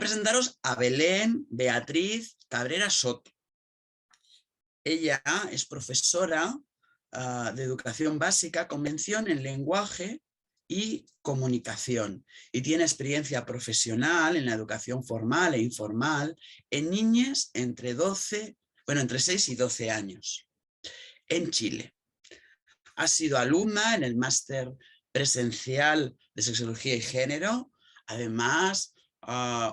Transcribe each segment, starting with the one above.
presentaros a Belén Beatriz Cabrera Soto. Ella es profesora de educación básica con mención en lenguaje y comunicación, y tiene experiencia profesional en la educación formal e informal en niñas entre 6 y 12 años en Chile. Ha sido alumna en el máster presencial de sexología y género, además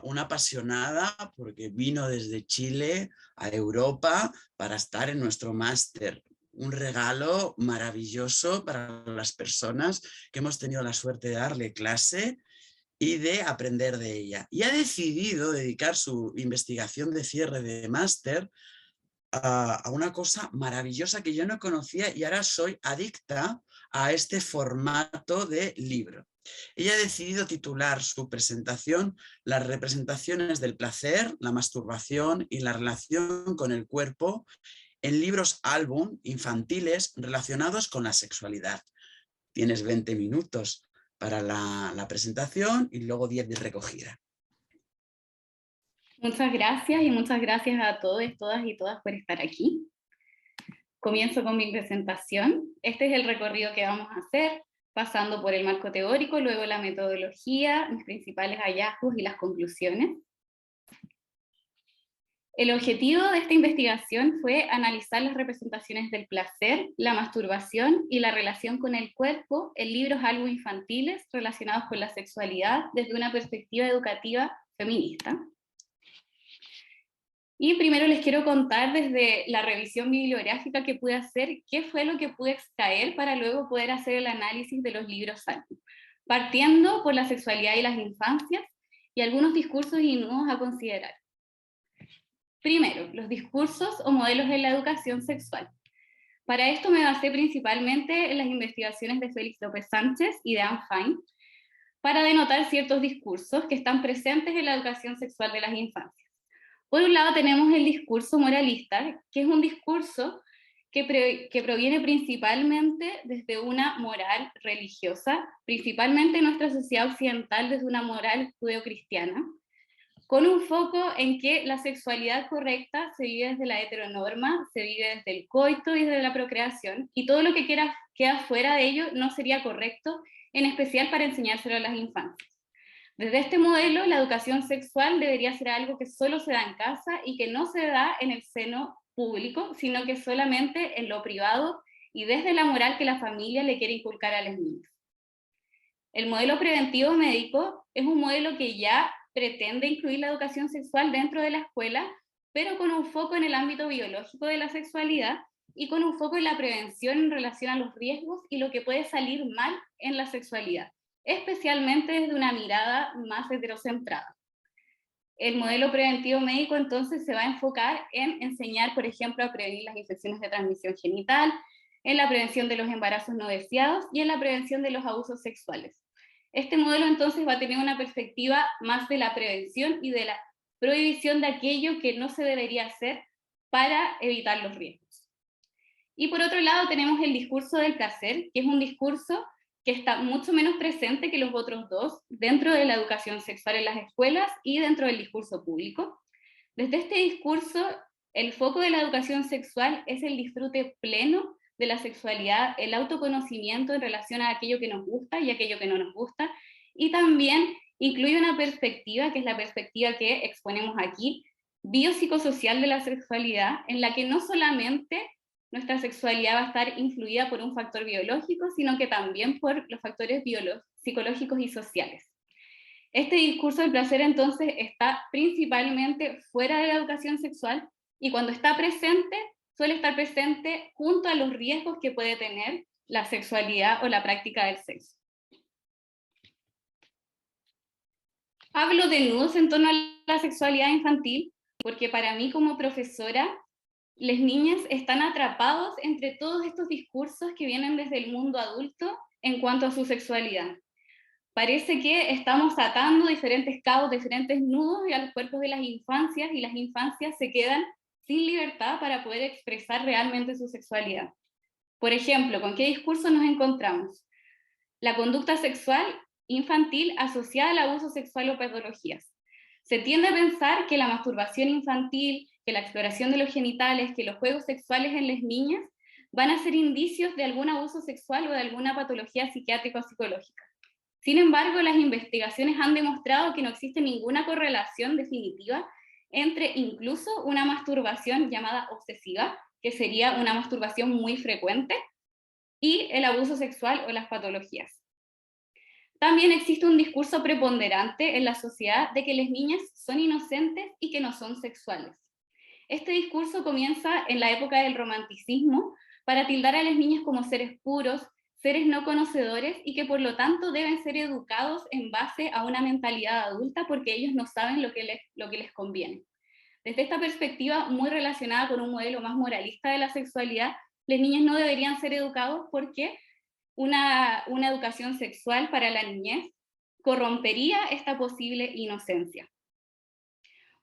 una apasionada porque vino desde Chile a Europa para estar en nuestro máster. Un regalo maravilloso para las personas que hemos tenido la suerte de darle clase y de aprender de ella. Y ha decidido dedicar su investigación de cierre de máster a una cosa maravillosa que yo no conocía y ahora soy adicta a este formato de libro. Ella ha decidido titular su presentación Las representaciones del placer, la masturbación y la relación con el cuerpo en libros álbum infantiles relacionados con la sexualidad. Tienes 20 minutos para la presentación y luego 10 de recogida. Muchas gracias y muchas gracias a todos, todas y todas por estar aquí. Comienzo con mi presentación. Este es el recorrido que vamos a hacer, pasando por el marco teórico, luego la metodología, mis principales hallazgos y las conclusiones. El objetivo de esta investigación fue analizar las representaciones del placer, la masturbación y la relación con el cuerpo en libros álbum infantiles relacionados con la sexualidad desde una perspectiva educativa feminista. Y primero les quiero contar desde la revisión bibliográfica que pude hacer, qué fue lo que pude extraer para luego poder hacer el análisis de los libros álbum, partiendo por la sexualidad y las infancias y algunos discursos y nudos a considerar. Primero, los discursos o modelos en la educación sexual. Para esto me basé principalmente en las investigaciones de Félix López Sánchez y de Anne Fine, para denotar ciertos discursos que están presentes en la educación sexual de las infancias. Por un lado tenemos el discurso moralista, que es un discurso que proviene principalmente desde una moral religiosa, principalmente en nuestra sociedad occidental desde una moral judeocristiana, con un foco en que la sexualidad correcta se vive desde la heteronorma, se vive desde el coito y desde la procreación, y todo lo que queda fuera de ello no sería correcto, en especial para enseñárselo a las infancias. Desde este modelo, la educación sexual debería ser algo que solo se da en casa y que no se da en el seno público, sino que solamente en lo privado y desde la moral que la familia le quiere inculcar a los niños. El modelo preventivo médico es un modelo que ya pretende incluir la educación sexual dentro de la escuela, pero con un foco en el ámbito biológico de la sexualidad y con un foco en la prevención en relación a los riesgos y lo que puede salir mal en la sexualidad, especialmente desde una mirada más heterocentrada. El modelo preventivo médico entonces se va a enfocar en enseñar, por ejemplo, a prevenir las infecciones de transmisión genital, en la prevención de los embarazos no deseados y en la prevención de los abusos sexuales. Este modelo entonces va a tener una perspectiva más de la prevención y de la prohibición de aquello que no se debería hacer para evitar los riesgos. Y por otro lado tenemos el discurso del placer, que es un discurso que está mucho menos presente que los otros dos dentro de la educación sexual en las escuelas y dentro del discurso público. Desde este discurso, el foco de la educación sexual es el disfrute pleno de la sexualidad, el autoconocimiento en relación a aquello que nos gusta y aquello que no nos gusta, y también incluye una perspectiva, que es la perspectiva que exponemos aquí, biopsicosocial de la sexualidad, en la que no solamente nuestra sexualidad va a estar influida por un factor biológico, sino que también por los factores psicológicos y sociales. Este discurso del placer entonces está principalmente fuera de la educación sexual y cuando está presente, suele estar presente junto a los riesgos que puede tener la sexualidad o la práctica del sexo. Hablo de nudos en torno a la sexualidad infantil porque para mí como profesora, las niñas están atrapados entre todos estos discursos que vienen desde el mundo adulto en cuanto a su sexualidad. Parece que estamos atando diferentes cabos, diferentes nudos a los cuerpos de las infancias y las infancias se quedan sin libertad para poder expresar realmente su sexualidad. Por ejemplo, ¿con qué discurso nos encontramos? La conducta sexual infantil asociada al abuso sexual o patologías. Se tiende a pensar que la masturbación infantil, que la exploración de los genitales, que los juegos sexuales en las niñas van a ser indicios de algún abuso sexual o de alguna patología psiquiátrica o psicológica. Sin embargo, las investigaciones han demostrado que no existe ninguna correlación definitiva entre incluso una masturbación llamada obsesiva, que sería una masturbación muy frecuente, y el abuso sexual o las patologías. También existe un discurso preponderante en la sociedad de que las niñas son inocentes y que no son sexuales. Este discurso comienza en la época del romanticismo para tildar a las niñas como seres puros, seres no conocedores y que por lo tanto deben ser educados en base a una mentalidad adulta porque ellos no saben lo que les conviene. Desde esta perspectiva, muy relacionada con un modelo más moralista de la sexualidad, las niñas no deberían ser educados porque una educación sexual para la niñez corrompería esta posible inocencia.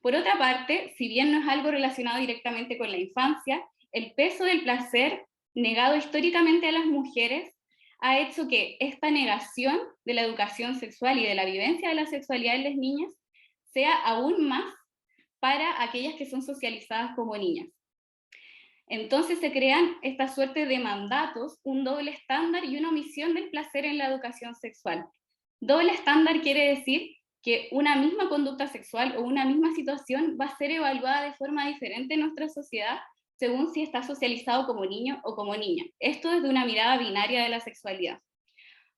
Por otra parte, si bien no es algo relacionado directamente con la infancia, el peso del placer negado históricamente a las mujeres ha hecho que esta negación de la educación sexual y de la vivencia de la sexualidad en las niñas sea aún más para aquellas que son socializadas como niñas. Entonces se crean esta suerte de mandatos, un doble estándar y una omisión del placer en la educación sexual. Doble estándar quiere decir que una misma conducta sexual o una misma situación va a ser evaluada de forma diferente en nuestra sociedad según si está socializado como niño o como niña. Esto desde una mirada binaria de la sexualidad.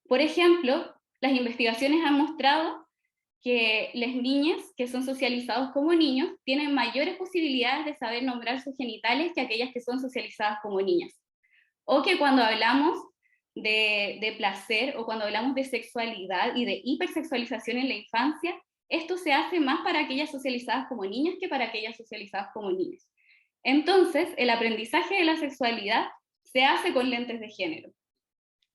Por ejemplo, las investigaciones han mostrado que las niñas que son socializados como niños tienen mayores posibilidades de saber nombrar sus genitales que aquellas que son socializadas como niñas. O que cuando hablamos de placer o cuando hablamos de sexualidad y de hipersexualización en la infancia, esto se hace más para aquellas socializadas como niñas que para aquellas socializadas como niños. Entonces, el aprendizaje de la sexualidad se hace con lentes de género.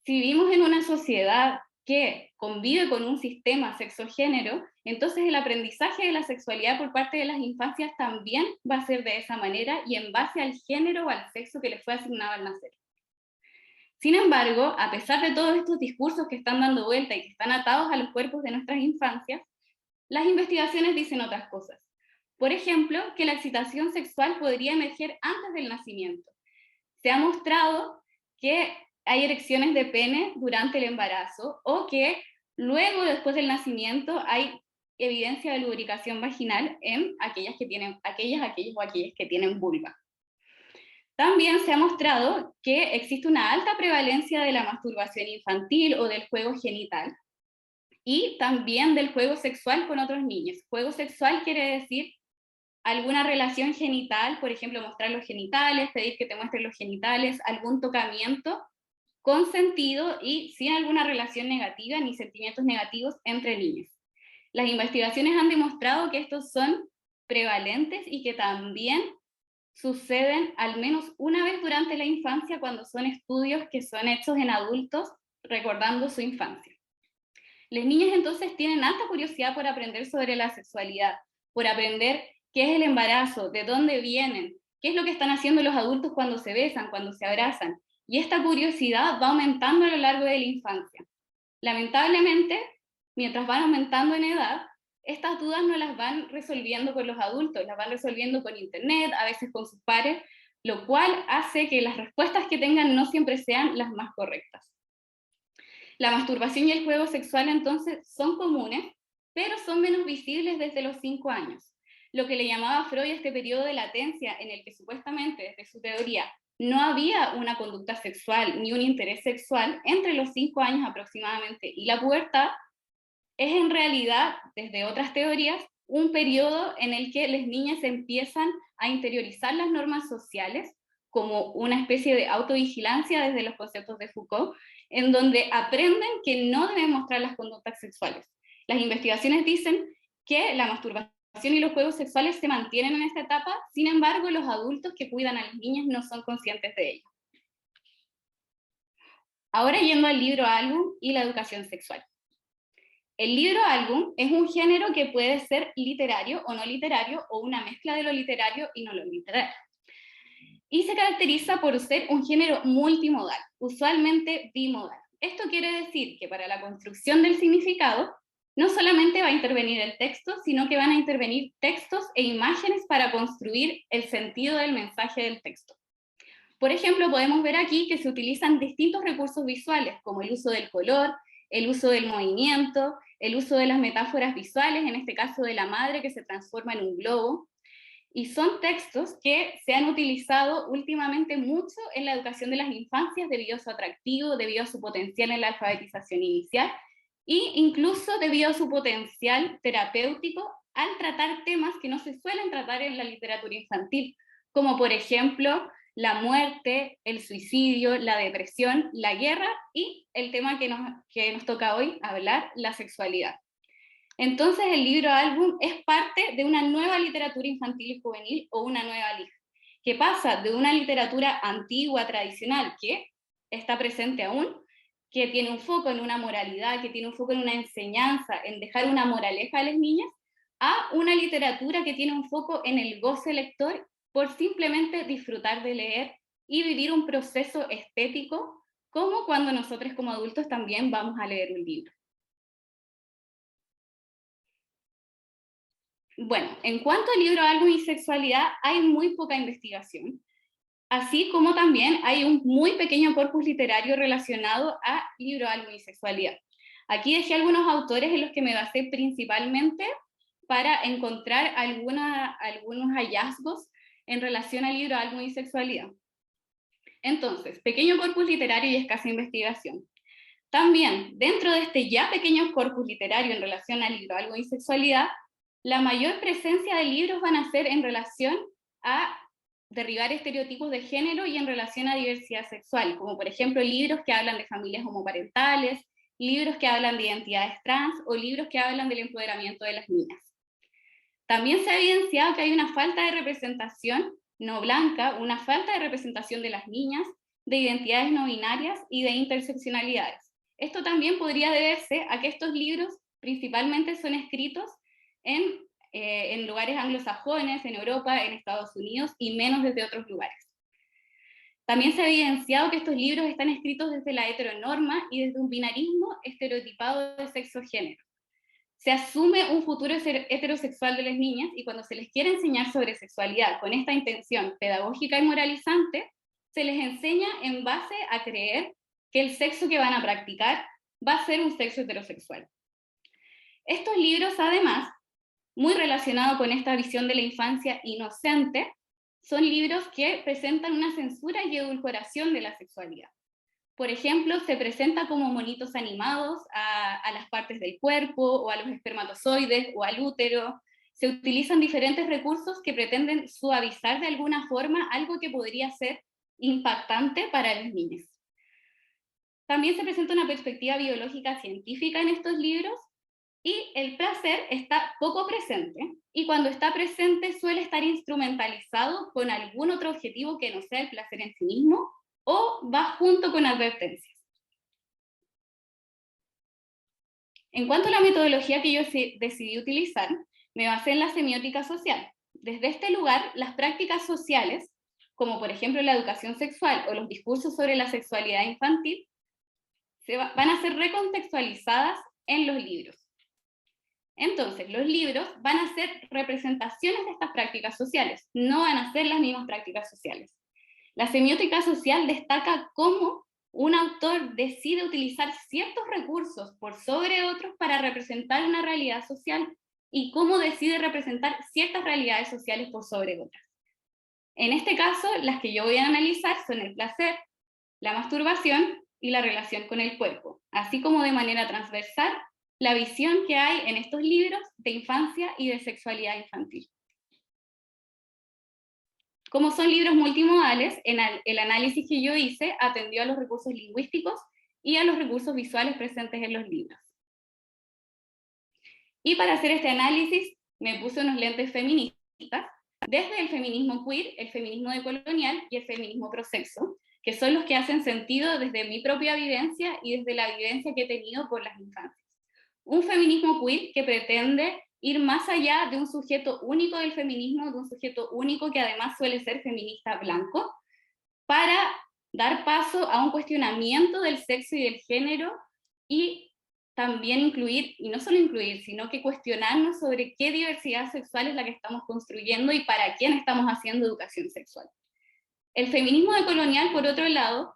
Si vivimos en una sociedad que convive con un sistema sexogénero, entonces el aprendizaje de la sexualidad por parte de las infancias también va a ser de esa manera y en base al género o al sexo que les fue asignado al nacer. Sin embargo, a pesar de todos estos discursos que están dando vuelta y que están atados a los cuerpos de nuestras infancias, las investigaciones dicen otras cosas. Por ejemplo, que la excitación sexual podría emerger antes del nacimiento. Se ha mostrado que hay erecciones de pene durante el embarazo o que luego, después del nacimiento, hay evidencia de lubricación vaginal en aquellas que tienen vulva. También se ha mostrado que existe una alta prevalencia de la masturbación infantil o del juego genital y también del juego sexual con otros niños. Juego sexual quiere decir alguna relación genital, por ejemplo, mostrar los genitales, pedir que te muestren los genitales, algún tocamiento consentido y sin alguna relación negativa ni sentimientos negativos entre niños. Las investigaciones han demostrado que estos son prevalentes y que también suceden al menos una vez durante la infancia cuando son estudios que son hechos en adultos recordando su infancia. Las niñas entonces tienen alta curiosidad por aprender sobre la sexualidad, por aprender qué es el embarazo, de dónde vienen, qué es lo que están haciendo los adultos cuando se besan, cuando se abrazan. Y esta curiosidad va aumentando a lo largo de la infancia. Lamentablemente, mientras van aumentando en edad, estas dudas no las van resolviendo con los adultos, las van resolviendo con internet, a veces con sus pares, lo cual hace que las respuestas que tengan no siempre sean las más correctas. La masturbación y el juego sexual entonces son comunes, pero son menos visibles desde los 5 años. Lo que le llamaba Freud este periodo de latencia en el que supuestamente, desde su teoría, no había una conducta sexual ni un interés sexual entre los 5 años aproximadamente y la pubertad, es en realidad, desde otras teorías, un periodo en el que las niñas empiezan a interiorizar las normas sociales como una especie de autovigilancia desde los conceptos de Foucault, en donde aprenden que no deben mostrar las conductas sexuales. Las investigaciones dicen que la masturbación y los juegos sexuales se mantienen en esta etapa, sin embargo, los adultos que cuidan a las niñas no son conscientes de ello. Ahora yendo al libro álbum y la educación sexual. El libro álbum es un género que puede ser literario o no literario, o una mezcla de lo literario y no lo literario. Y se caracteriza por ser un género multimodal, usualmente bimodal. Esto quiere decir que para la construcción del significado, no solamente va a intervenir el texto, sino que van a intervenir textos e imágenes para construir el sentido del mensaje del texto. Por ejemplo, podemos ver aquí que se utilizan distintos recursos visuales, como el uso del color, el uso del movimiento, el uso de las metáforas visuales, en este caso de la madre que se transforma en un globo, y son textos que se han utilizado últimamente mucho en la educación de las infancias debido a su atractivo, debido a su potencial en la alfabetización inicial, e incluso debido a su potencial terapéutico al tratar temas que no se suelen tratar en la literatura infantil, como por ejemplo la muerte, el suicidio, la depresión, la guerra y el tema que nos toca hoy hablar, la sexualidad. Entonces el libro álbum es parte de una nueva literatura infantil y juvenil o una nueva LIJ, que pasa de una literatura antigua, tradicional, que está presente aún, que tiene un foco en una moralidad, que tiene un foco en una enseñanza, en dejar una moraleja a las niñas, a una literatura que tiene un foco en el goce lector por simplemente disfrutar de leer y vivir un proceso estético, como cuando nosotros como adultos también vamos a leer un libro. Bueno, en cuanto al libro, álbum y sexualidad, hay muy poca investigación, así como también hay un muy pequeño corpus literario relacionado a libro, álbum y sexualidad. Aquí dejé algunos autores en los que me basé principalmente para encontrar algunos hallazgos en relación al libro, álbum y sexualidad. Entonces, pequeño corpus literario y escasa investigación. También, dentro de este ya pequeño corpus literario en relación al libro, álbum y sexualidad, la mayor presencia de libros van a ser en relación a derribar estereotipos de género y en relación a diversidad sexual, como por ejemplo libros que hablan de familias homoparentales, libros que hablan de identidades trans o libros que hablan del empoderamiento de las niñas. También se ha evidenciado que hay una falta de representación no blanca, una falta de representación de las niñas, de identidades no binarias y de interseccionalidades. Esto también podría deberse a que estos libros principalmente son escritos en lugares anglosajones, en Europa, en Estados Unidos y menos desde otros lugares. También se ha evidenciado que estos libros están escritos desde la heteronorma y desde un binarismo estereotipado de sexo-género. Se asume un futuro heterosexual de las niñas y cuando se les quiere enseñar sobre sexualidad con esta intención pedagógica y moralizante, se les enseña en base a creer que el sexo que van a practicar va a ser un sexo heterosexual. Estos libros, además, muy relacionado con esta visión de la infancia inocente, son libros que presentan una censura y edulcoración de la sexualidad. Por ejemplo, se presenta como monitos animados a las partes del cuerpo, o a los espermatozoides, o al útero. Se utilizan diferentes recursos que pretenden suavizar de alguna forma algo que podría ser impactante para los niños. También se presenta una perspectiva biológica científica en estos libros, y el placer está poco presente, y cuando está presente suele estar instrumentalizado con algún otro objetivo que no sea el placer en sí mismo, o va junto con advertencias. En cuanto a la metodología que yo decidí utilizar, me basé en la semiótica social. Desde este lugar, las prácticas sociales, como por ejemplo la educación sexual o los discursos sobre la sexualidad infantil, van a ser recontextualizadas en los libros. Entonces, los libros van a ser representaciones de estas prácticas sociales, no van a ser las mismas prácticas sociales. La semiótica social destaca cómo un autor decide utilizar ciertos recursos por sobre otros para representar una realidad social y cómo decide representar ciertas realidades sociales por sobre otras. En este caso, las que yo voy a analizar son el placer, la masturbación y la relación con el cuerpo, así como de manera transversal la visión que hay en estos libros de infancia y de sexualidad infantil. Como son libros multimodales, el análisis que yo hice atendió a los recursos lingüísticos y a los recursos visuales presentes en los libros. Y para hacer este análisis me puse unos lentes feministas, desde el feminismo queer, el feminismo decolonial y el feminismo prosexo, que son los que hacen sentido desde mi propia vivencia y desde la vivencia que he tenido por las infancias. Un feminismo queer que pretende ir más allá de un sujeto único del feminismo, de un sujeto único que además suele ser feminista blanco, para dar paso a un cuestionamiento del sexo y del género, y también incluir, y no solo incluir, sino que cuestionarnos sobre qué diversidad sexual es la que estamos construyendo y para quién estamos haciendo educación sexual. El feminismo decolonial, por otro lado,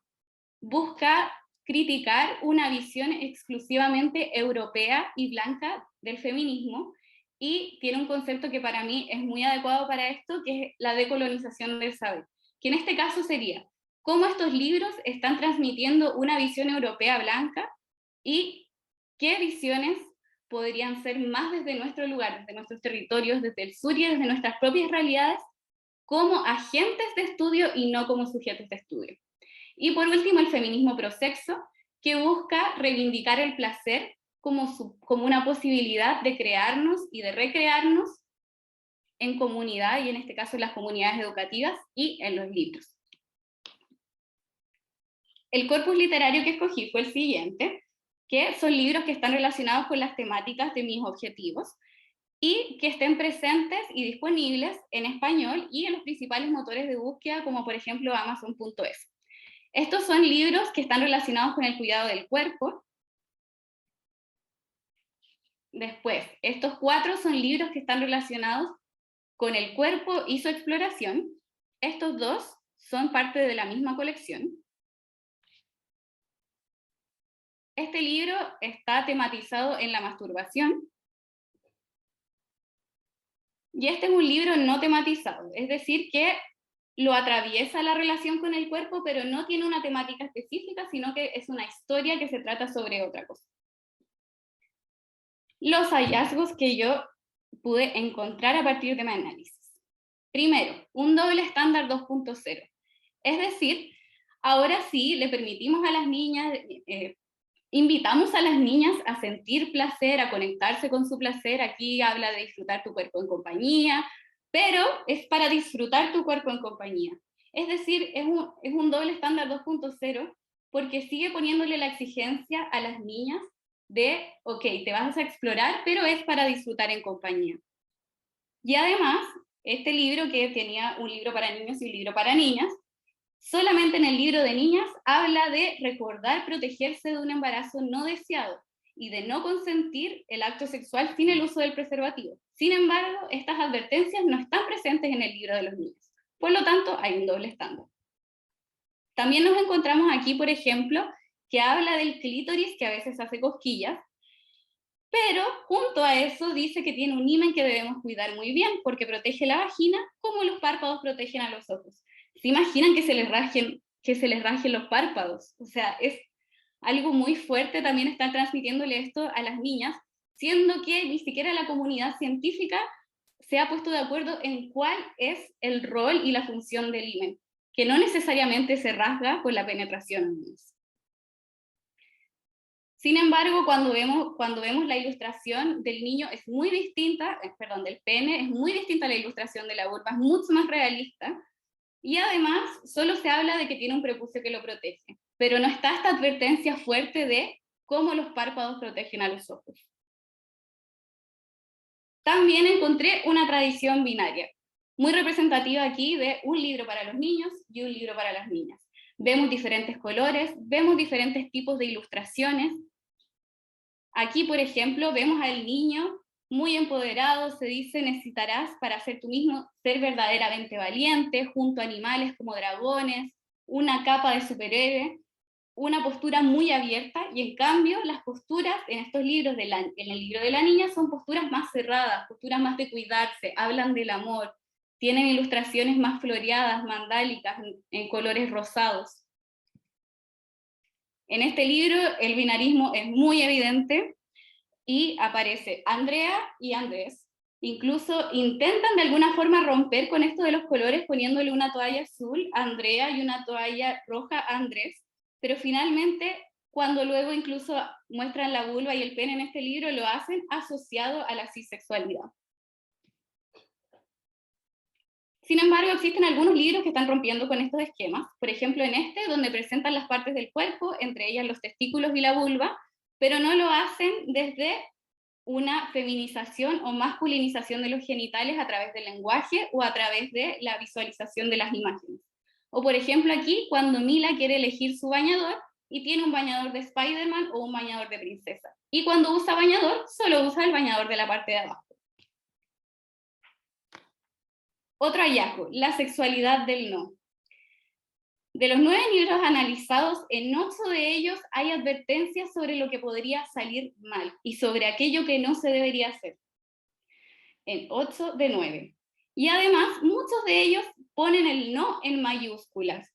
busca criticar una visión exclusivamente europea y blanca del feminismo, y tiene un concepto que para mí es muy adecuado para esto, que es la decolonización del saber, que en este caso sería cómo estos libros están transmitiendo una visión europea blanca y qué visiones podrían ser más desde nuestro lugar, desde nuestros territorios, desde el sur y desde nuestras propias realidades, como agentes de estudio y no como sujetos de estudio. Y por último, el feminismo prosexo, que busca reivindicar el placer como una posibilidad de crearnos y de recrearnos en comunidad, y en este caso en las comunidades educativas y en los libros. El corpus literario que escogí fue el siguiente, que son libros que están relacionados con las temáticas de mis objetivos y que estén presentes y disponibles en español y en los principales motores de búsqueda, como por ejemplo Amazon.es. Estos son libros que están relacionados con el cuidado del cuerpo. Después, estos 4 son libros que están relacionados con el cuerpo y su exploración. Estos 2 son parte de la misma colección. Este libro está tematizado en la masturbación. Y este es un libro no tematizado, es decir, que lo atraviesa la relación con el cuerpo, pero no tiene una temática específica, sino que es una historia que se trata sobre otra cosa. Los hallazgos que yo pude encontrar a partir de mi análisis. Primero, un doble estándar 2.0. Es decir, ahora sí le permitimos a las niñas, invitamos a las niñas a sentir placer, a conectarse con su placer. Aquí habla de disfrutar tu cuerpo en compañía, pero es para disfrutar tu cuerpo en compañía. Es decir, es un doble estándar 2.0 porque sigue poniéndole la exigencia a las niñas de, ok, te vas a explorar, pero es para disfrutar en compañía. Y además, este libro, que tenía un libro para niños y un libro para niñas, solamente en el libro de niñas habla de recordar protegerse de un embarazo no deseado y de no consentir el acto sexual sin el uso del preservativo. Sin embargo, estas advertencias no están presentes en el libro de los niños. Por lo tanto, hay un doble estándar. También nos encontramos aquí, por ejemplo, que habla del clítoris, que a veces hace cosquillas, pero junto a eso dice que tiene un himen que debemos cuidar muy bien, porque protege la vagina como los párpados protegen a los ojos. ¿Se imaginan que se les rajen los párpados? O sea, es algo muy fuerte. También está transmitiéndole esto a las niñas, siendo que ni siquiera la comunidad científica se ha puesto de acuerdo en cuál es el rol y la función del himen, que no necesariamente se rasga con la penetración. Sin embargo, cuando vemos la ilustración del niño es muy distinta, del pene, es muy distinta a la ilustración de la vulva, es mucho más realista, y además solo se habla de que tiene un prepucio que lo protege, pero no está esta advertencia fuerte de cómo los párpados protegen a los ojos. También encontré una tradición binaria, muy representativa aquí de un libro para los niños y un libro para las niñas. Vemos diferentes colores, vemos diferentes tipos de ilustraciones. Aquí, por ejemplo, vemos al niño muy empoderado, se dice: necesitarás para ser tú mismo ser verdaderamente valiente, junto a animales como dragones, una capa de superhéroe, una postura muy abierta, y en cambio las posturas en estos libros, en el libro de la niña, son posturas más cerradas, posturas más de cuidarse, hablan del amor, tienen ilustraciones más floreadas, mandálicas, en colores rosados. En este libro el binarismo es muy evidente y aparece Andrea y Andrés. Incluso intentan de alguna forma romper con esto de los colores poniéndole una toalla azul a Andrea y una toalla roja a Andrés, pero finalmente cuando luego incluso muestran la vulva y el pene en este libro, lo hacen asociado a la cisexualidad. Sin embargo, existen algunos libros que están rompiendo con estos esquemas. Por ejemplo, en este, donde presentan las partes del cuerpo, entre ellas los testículos y la vulva, pero no lo hacen desde una feminización o masculinización de los genitales a través del lenguaje o a través de la visualización de las imágenes. O por ejemplo aquí, cuando Mila quiere elegir su bañador, y tiene un bañador de Spider-Man o un bañador de princesa. Y cuando usa bañador, solo usa el bañador de la parte de abajo. Otro hallazgo, la sexualidad del no. De los 9 libros analizados, en 8 de ellos hay advertencias sobre lo que podría salir mal y sobre aquello que no se debería hacer. En 8 de 9. Y además, muchos de ellos ponen el no en mayúsculas.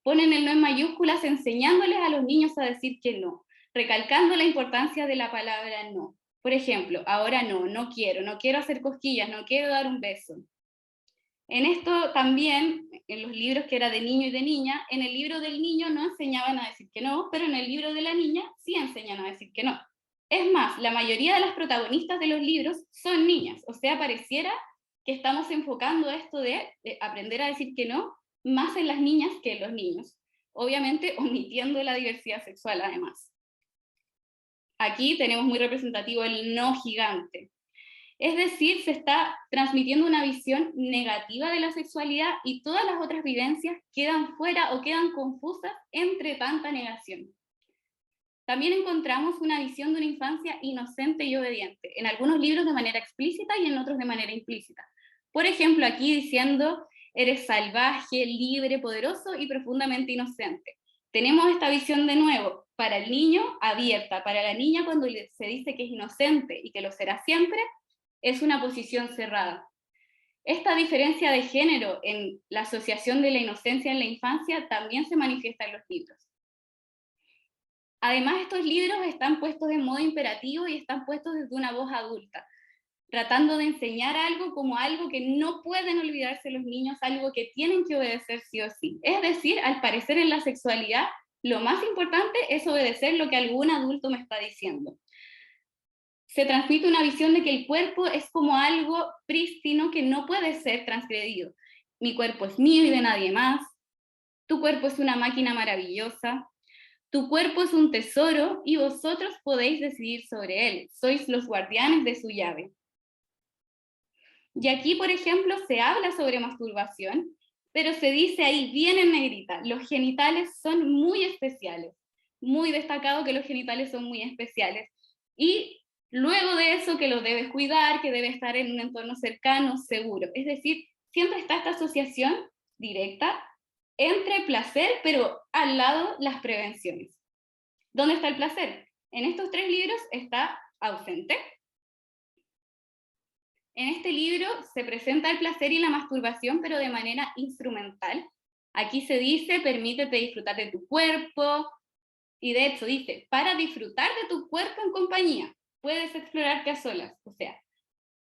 Ponen el no en mayúsculas enseñándoles a los niños a decir que no, recalcando la importancia de la palabra no. Por ejemplo, ahora no, no quiero hacer cosquillas, no quiero dar un beso. En esto también, en los libros que era de niño y de niña, en el libro del niño no enseñaban a decir que no, pero en el libro de la niña sí enseñan a decir que no. Es más, la mayoría de las protagonistas de los libros son niñas, o sea, pareciera que estamos enfocando esto de aprender a decir que no más en las niñas que en los niños, obviamente omitiendo la diversidad sexual además. Aquí tenemos muy representativo el no gigante. Es decir, se está transmitiendo una visión negativa de la sexualidad y todas las otras vivencias quedan fuera o quedan confusas entre tanta negación. También encontramos una visión de una infancia inocente y obediente, en algunos libros de manera explícita y en otros de manera implícita. Por ejemplo, aquí diciendo, eres salvaje, libre, poderoso y profundamente inocente. Tenemos esta visión de nuevo, para el niño abierta, para la niña cuando se dice que es inocente y que lo será siempre, es una posición cerrada. Esta diferencia de género en la asociación de la inocencia en la infancia también se manifiesta en los libros. Además, estos libros están puestos en modo imperativo y están puestos desde una voz adulta, tratando de enseñar algo como algo que no pueden olvidarse los niños, algo que tienen que obedecer sí o sí. Es decir, al parecer en la sexualidad, lo más importante es obedecer lo que algún adulto me está diciendo. Se transmite una visión de que el cuerpo es como algo prístino que no puede ser transgredido. Mi cuerpo es mío y de nadie más. Tu cuerpo es una máquina maravillosa. Tu cuerpo es un tesoro y vosotros podéis decidir sobre él. Sois los guardianes de su llave. Y aquí, por ejemplo, se habla sobre masturbación, pero se dice ahí, bien en negrita, los genitales son muy especiales. Muy destacado que los genitales son muy especiales. Y luego de eso, que lo debes cuidar, que debe estar en un entorno cercano, seguro. Es decir, siempre está esta asociación directa entre placer, pero al lado las prevenciones. ¿Dónde está el placer? En estos 3 libros está ausente. En este libro se presenta el placer y la masturbación, pero de manera instrumental. Aquí se dice, permítete disfrutar de tu cuerpo, y de hecho dice, para disfrutar de tu cuerpo en compañía, puedes explorarte a solas, o sea,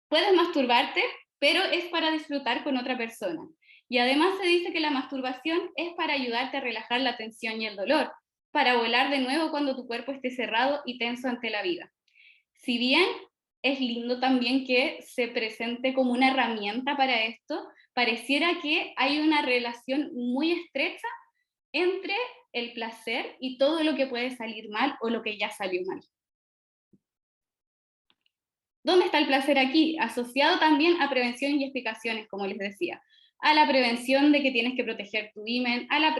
puedes masturbarte, pero es para disfrutar con otra persona. Y además se dice que la masturbación es para ayudarte a relajar la tensión y el dolor, para volar de nuevo cuando tu cuerpo esté cerrado y tenso ante la vida. Si bien es lindo también que se presente como una herramienta para esto, pareciera que hay una relación muy estrecha entre el placer y todo lo que puede salir mal o lo que ya salió mal. ¿Dónde está el placer aquí? Asociado también a prevención y explicaciones, como les decía. A la prevención de que tienes que proteger tu himen, a la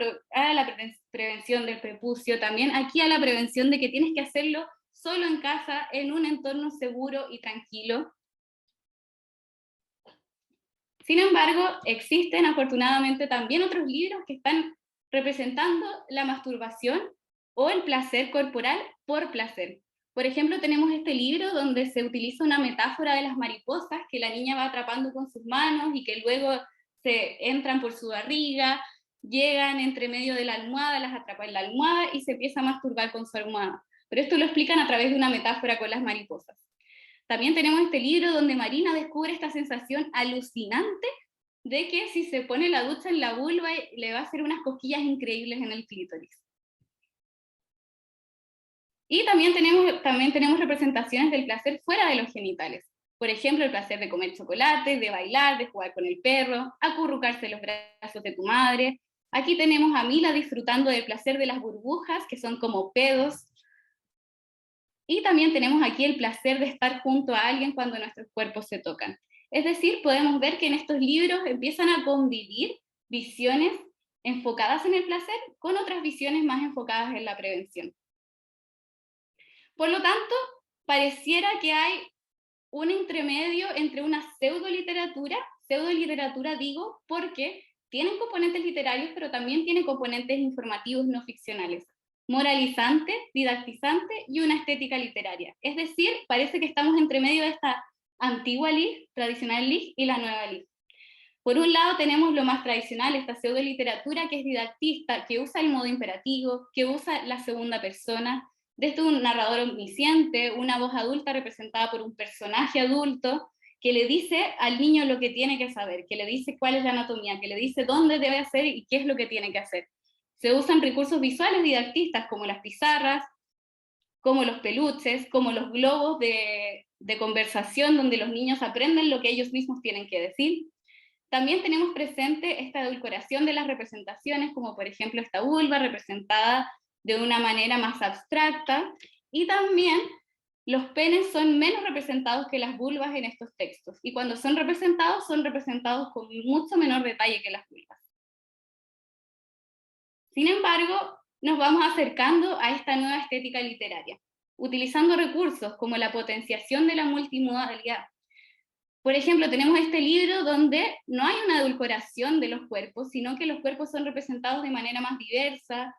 prevención del prepucio, también aquí a la prevención de que tienes que hacerlo solo en casa, en un entorno seguro y tranquilo. Sin embargo, existen afortunadamente también otros libros que están representando la masturbación o el placer corporal por placer. Por ejemplo, tenemos este libro donde se utiliza una metáfora de las mariposas que la niña va atrapando con sus manos y que luego se entran por su barriga, llegan entre medio de la almohada, las atrapa en la almohada y se empieza a masturbar con su almohada. Pero esto lo explican a través de una metáfora con las mariposas. También tenemos este libro donde Marina descubre esta sensación alucinante de que si se pone la ducha en la vulva le va a hacer unas cosquillas increíbles en el clítoris. Y también tenemos representaciones del placer fuera de los genitales. Por ejemplo, el placer de comer chocolate, de bailar, de jugar con el perro, acurrucarse en los brazos de tu madre. Aquí tenemos a Mila disfrutando del placer de las burbujas, que son como pedos. Y también tenemos aquí el placer de estar junto a alguien cuando nuestros cuerpos se tocan. Es decir, podemos ver que en estos libros empiezan a convivir visiones enfocadas en el placer con otras visiones más enfocadas en la prevención. Por lo tanto, pareciera que hay un intermedio entre una pseudoliteratura digo, porque tienen componentes literarios, pero también tiene componentes informativos no ficcionales, moralizantes, didactizantes y una estética literaria. Es decir, parece que estamos entre medio de esta antigua LIG, tradicional LIG, y la nueva LIG. Por un lado tenemos lo más tradicional, esta pseudoliteratura que es didactista, que usa el modo imperativo, que usa la segunda persona, desde un narrador omnisciente, una voz adulta representada por un personaje adulto, que le dice al niño lo que tiene que saber, que le dice cuál es la anatomía, que le dice dónde debe hacer y qué es lo que tiene que hacer. Se usan recursos visuales didactistas como las pizarras, como los peluches, como los globos de conversación donde los niños aprenden lo que ellos mismos tienen que decir. También tenemos presente esta edulcoración de las representaciones, como por ejemplo esta vulva representada de una manera más abstracta, y también los penes son menos representados que las vulvas en estos textos, y cuando son representados con mucho menor detalle que las vulvas. Sin embargo, nos vamos acercando a esta nueva estética literaria, utilizando recursos como la potenciación de la multimodalidad. Por ejemplo, tenemos este libro donde no hay una edulcoración de los cuerpos, sino que los cuerpos son representados de manera más diversa.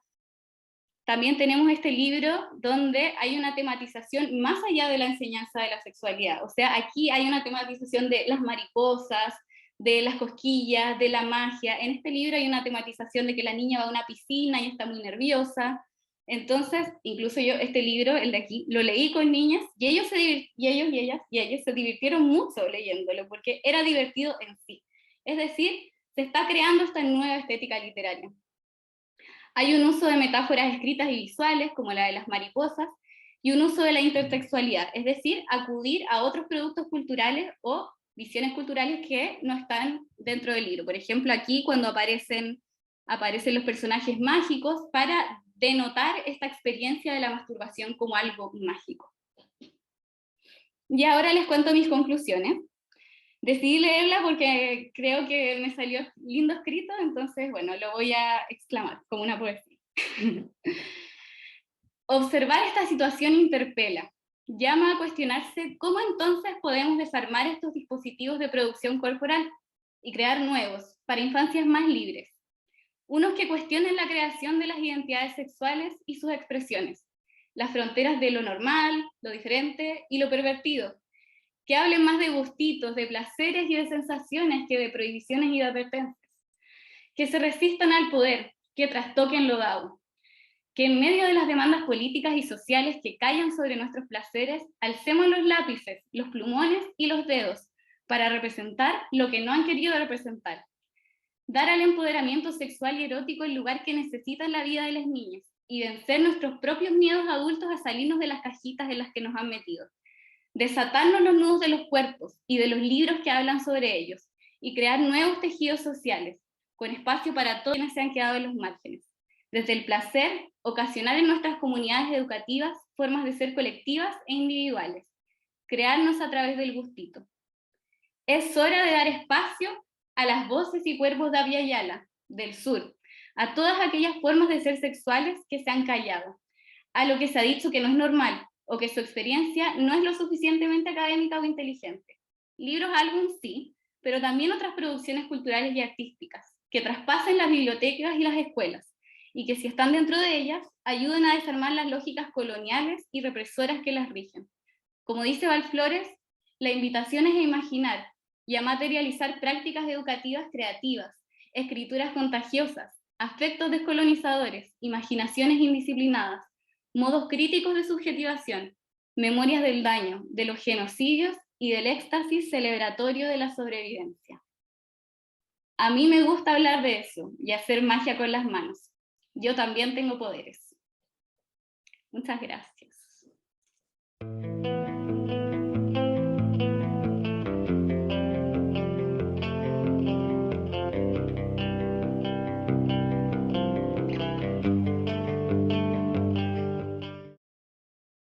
También tenemos este libro donde hay una tematización más allá de la enseñanza de la sexualidad. O sea, aquí hay una tematización de las mariposas, de las cosquillas, de la magia. En este libro hay una tematización de que la niña va a una piscina y está muy nerviosa. Entonces, incluso yo este libro, el de aquí, lo leí con niñas y ellos se divirtieron mucho leyéndolo porque era divertido en sí. Es decir, se está creando esta nueva estética literaria. Hay un uso de metáforas escritas y visuales, como la de las mariposas, y un uso de la intertextualidad, es decir, acudir a otros productos culturales o visiones culturales que no están dentro del libro. Por ejemplo, aquí cuando aparecen los personajes mágicos para denotar esta experiencia de la masturbación como algo mágico. Y ahora les cuento mis conclusiones. Decidí leerla porque creo que me salió lindo escrito, entonces, bueno, lo voy a exclamar como una poesía. Observar esta situación interpela, llama a cuestionarse cómo entonces podemos desarmar estos dispositivos de producción corporal y crear nuevos para infancias más libres. Unos que cuestionen la creación de las identidades sexuales y sus expresiones, las fronteras de lo normal, lo diferente y lo pervertido, que hablen más de gustitos, de placeres y de sensaciones que de prohibiciones y de advertencias, que se resistan al poder, que trastoquen lo dado, que en medio de las demandas políticas y sociales que callan sobre nuestros placeres, alcemos los lápices, los plumones y los dedos para representar lo que no han querido representar. Dar al empoderamiento sexual y erótico el lugar que necesita en la vida de las niñas y vencer nuestros propios miedos adultos a salirnos de las cajitas en las que nos han metido. Desatarnos los nudos de los cuerpos y de los libros que hablan sobre ellos y crear nuevos tejidos sociales, con espacio para todos quienes se han quedado en los márgenes. Desde el placer, ocasionar en nuestras comunidades educativas formas de ser colectivas e individuales, crearnos a través del gustito. Es hora de dar espacio a las voces y cuerpos de Abya Yala, del sur, a todas aquellas formas de ser sexuales que se han callado, a lo que se ha dicho que no es normal, o que su experiencia no es lo suficientemente académica o inteligente. Libros, álbumes, sí, pero también otras producciones culturales y artísticas, que traspasen las bibliotecas y las escuelas, y que si están dentro de ellas, ayuden a desarmar las lógicas coloniales y represoras que las rigen. Como dice Val Flores, la invitación es a imaginar y a materializar prácticas educativas creativas, escrituras contagiosas, afectos descolonizadores, imaginaciones indisciplinadas, modos críticos de subjetivación, memorias del daño, de los genocidios y del éxtasis celebratorio de la sobrevivencia. A mí me gusta hablar de eso y hacer magia con las manos. Yo también tengo poderes. Muchas gracias.